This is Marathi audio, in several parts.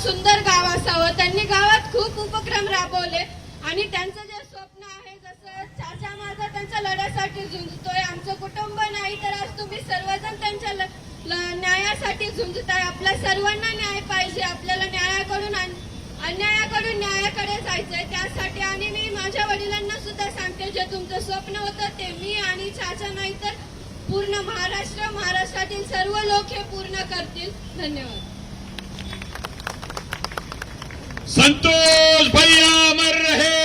सुंदर गाव असावं। त्यांनी गावात खूप उपक्रम राबवले आणि त्यांचं जे स्वप्न आहे, जसं चाचा माझा त्यांच्या लढ्यासाठी झुंजतोय, आमचं कुटुंब नाही तर आज तुम्ही सर्वजण त्यांच्या न्यायासाठी झुंजताय। आपल्या सर्वांना न्याय पाहिजे, आपल्याला न्यायाकडून अन्यायाकडून न्यायाकडे जायचंय त्यासाठी। आणि मी माझ्या वडिलांना सुद्धा सांगते, जे तुमचं स्वप्न होतं ते मी आणि चाचा नाही तर पूर्ण महाराष्ट्रातील सर्व लोक हे पूर्ण करतील। धन्यवाद। संतोष भैया अमर रहे,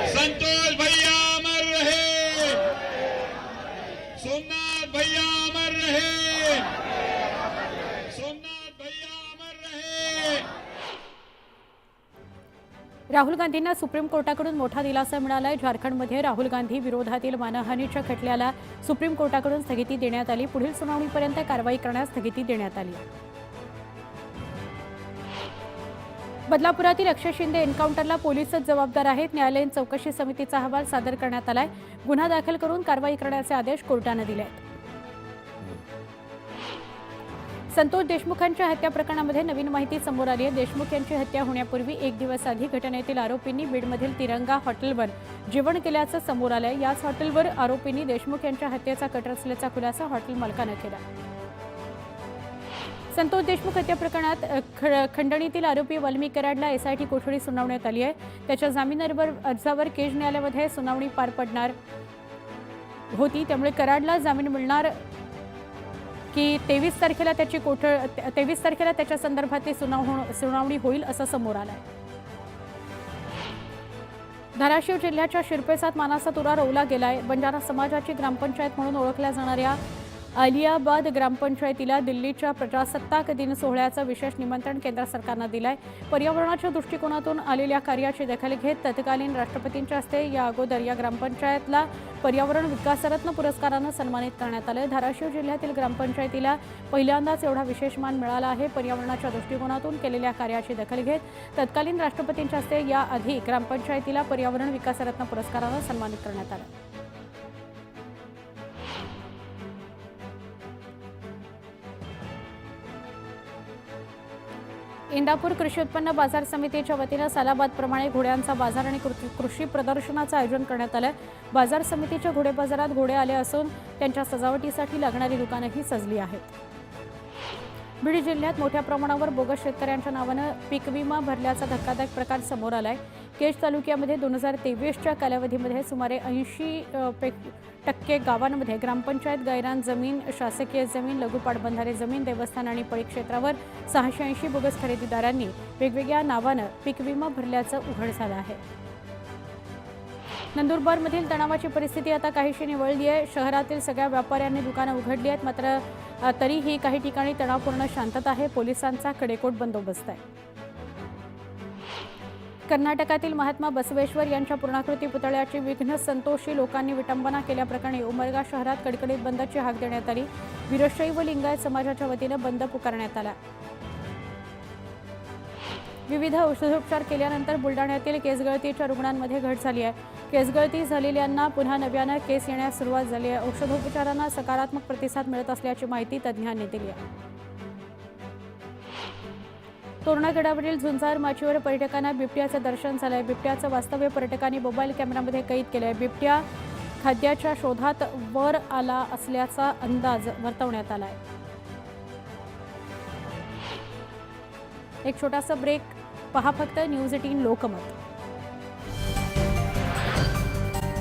संतोष भैया अमर रहे, सोमनाथ भैया अमर रहे, सोमनाथ भैया अमर रहे। राहुल गांधींना सुप्रीम कोर्टाकडून मोठा दिलासा मिळालाय। झारखंडमध्ये राहुल गांधी विरोधातील मानहानीच्या खटल्याला सुप्रीम कोर्टाकडून स्थगिती देण्यात आली। पुढील सुनावणीपर्यंत कारवाई करण्यास स्थगिती देण्यात आली। बदलापुरातील अक्षय शिंदे एन्काउंटरला पोलीसच जबाबदार आहेत। न्यायालयीन चौकशी समितीचा अहवाल सादर करण्यात आलाय। गुन्हा दाखल करून कारवाई करण्याचे आदेश कोर्टाने दिले आहेत। संतोष देशमुखांच्या हत्या प्रकरणामध्ये नवीन माहिती समोर आली आहे। देशमुख यांची हत्या होण्यापूर्वी एक दिवस आधी घटनेतील आरोपींनी बीडमधील तिरंगा हॉटेलवर जेवण केल्याचं समोर आलंय। याच हॉटेलवर आरोपींनी देशमुख यांच्या हत्येचा कट रचल्याचा खुलासा हॉटेल मालकाने केला। संतोष देशमुख हत्या प्रकरणात खंडणीतील आरोपी वाल्मिक कराडला एसआयटी कोठडी सुनावण्यात आली आहे। त्याच्या जामीन अर्जावर केज न्यायालयामध्ये सुनावणी पार पडणार होती, त्यामुळे कराडला जामीन मिळणार की 23 तारखेला त्याच्या संदर्भातली सुनावणी होईल असं समोर आलंय। धाराशिव जिल्ह्याच्या शिरपेसात मानाचा तुरा रोवला गेलाय। बंजारा समाजाची ग्रामपंचायत म्हणून ओळखल्या जाणाऱ्या आलियाबाद ग्रामपंचायतीला दिल्लीच्या प्रजासत्ताक दिन सोहळ्याचं विशेष निमंत्रण केंद्र सरकारनं दिलंय। पर्यावरणाच्या दृष्टिकोनातून आलेल्या कार्याची दखल घेत तत्कालीन राष्ट्रपतींच्या हस्ते या अगोदर या ग्रामपंचायतला पर्यावरण विकासरत्न पुरस्कारानं सन्मानित करण्यात आलं। धाराशिव जिल्ह्यातील ग्रामपंचायतीला पहिल्यांदाच एवढा विशेष मान मिळाला आहे। पर्यावरणाच्या दृष्टिकोनातून केलेल्या कार्याची दखल घेत तत्कालीन राष्ट्रपतींच्या हस्ते याआधी ग्रामपंचायतीला पर्यावरण विकासरत्न पुरस्कारानं सन्मानित करण्यात आलं। इंदापूर कृषी उत्पन्न बाजार समितीच्या वतीनं सालाबादप्रमाणे घोड्यांचा बाजार आणि कृषी प्रदर्शनाचं आयोजन करण्यात आलं। बाजार समितीच्या घोडे बाजारात घोडे आले असून त्यांच्या सजावटीसाठी लागणारी दुकानंही सजली आहेत। बीड जिल्ह्यात मोठ्या प्रमाणावर बोगस शेतकऱ्यांच्या नावानं पीक विमा भरल्याचा धक्कादायक प्रकार समोर आलाय। केज तालुक्यामध्ये 2023च्या कालावधीमध्ये सुमारे 80% गावांमध्ये ग्रामपंचायत गायरान जमीन, शासकीय जमीन, लघु पाटबंधारे जमीन, देवस्थान आणि पळी क्षेत्रावर 680 बोगस खरेदीदारांनी वेगवेगळ्या नावानं पीक विमा भरल्याचं उघड झालं आहे। नंदुरबारमधील तणावाची परिस्थिती आता काहीशी निवळली आहे। शहरातील सगळ्या व्यापाऱ्यांनी दुकानं उघडली आहेत, मात्र तरीही काही ठिकाणी तणावपूर्ण शांतता आहे। पोलिसांचा कडेकोट बंदोबस्त आहे। कर्नाटकातील महात्मा बसवेश्वर यांच्या पूर्णाकृती पुतळ्याची विघ्न संतोषी लोकांनी विटंबना केल्याप्रकरणी उमरगा शहरात कडकडीत बंदची हाक देण्यात आली। वीरशैव लिंगायत समाजाच्या वतीनं बंद पुकारण्यात आला। विविध औषधोपचार केल्यानंतर बुलडाण्यातील केसगळतीच्या रुग्णांमध्ये घट झाली आहे। केसगळती झालेल्यांना पुन्हा नव्यानं केस येण्यास सुरुवात झाली आहे। औषधोपचारांना सकारात्मक प्रतिसाद मिळत असल्याची माहिती तज्ज्ञांनी दिली आहे। तोरणागडावरील झुंजार माचीवर पर्यटकांना बिबट्याचं दर्शन झालंय। बिबट्याचं वास्तव्य पर्यटकांनी मोबाईल कॅमेऱ्यामध्ये कैद केलंय। बिबट्या खाद्याच्या शोधात वर आला असल्याचा अंदाज वर्तवण्यात आलाय। एक छोटासा ब्रेक, पहा फक्त न्यूज 18 लोकमत।